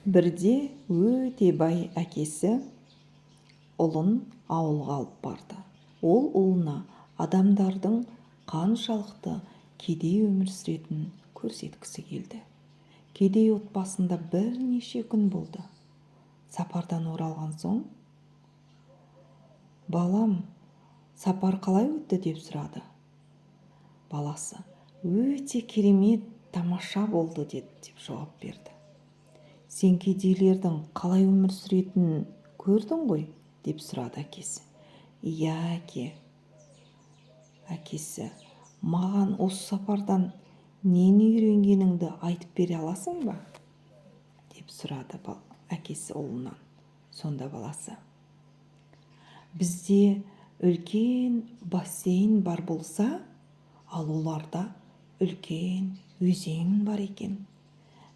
Бірде өте бай әкесі ұлын ауылға алып барды. Ол ұлына адамдардың қаншалықты кедей өмір сүретінін көрсеткісі келді. Кедей отбасында бірнеше күн болды. Сапардан оралған соң, «Балам, сапар қалай өтті?» деп сұрады. Баласы, «Өте керемет, тамаша болды» деп жауап берді. «Сен кедейлердің қалай өмір сүретінін көрдің ғой?» деп сұрады әкесі. «Иә, әке». Әкесі, «Маған осы сапардан нені үйренгеніңді айтып бере аласың ба?» деп сұрады әкесі ұлынан. Сонда баласы, «Бізде үлкен бассейн бар болса, ал оларда үлкен өзен бар екен.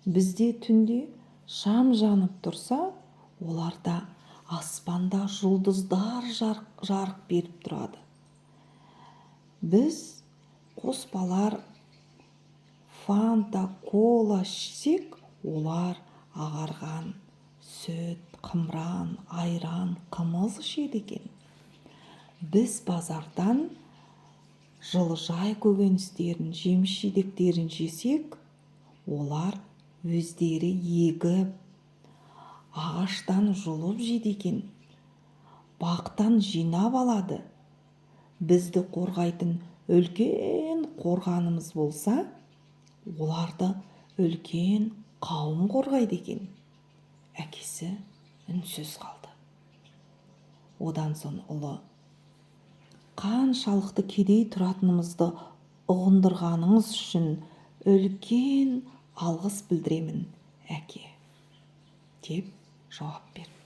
Бізде түнде шам жанып тұрса, оларда аспанда жұлдыздар жарық беріп тұрады. Біз қоспалар фанта, кола ішсек, олар ағарған сүт, қымыран, айран, қымыз ішеді екен. Біз базардан жылыжай көкөністерін, жеміс-жидектерін жесек, олар өздері егіп, ағаштан жұлып жейді екен. Бақтан жинап алады. Бізді қорғайтын үлкен қорғанымыз болса, оларды үлкен қауым қорғайды екен». Әкесі үнсіз қалды. Одан соң ұлы, «Қаншалықты кедей тұратынымызды ұғындырғаныңыз үшін үлкен алғыс білдіремін, әке» деп жауап берді.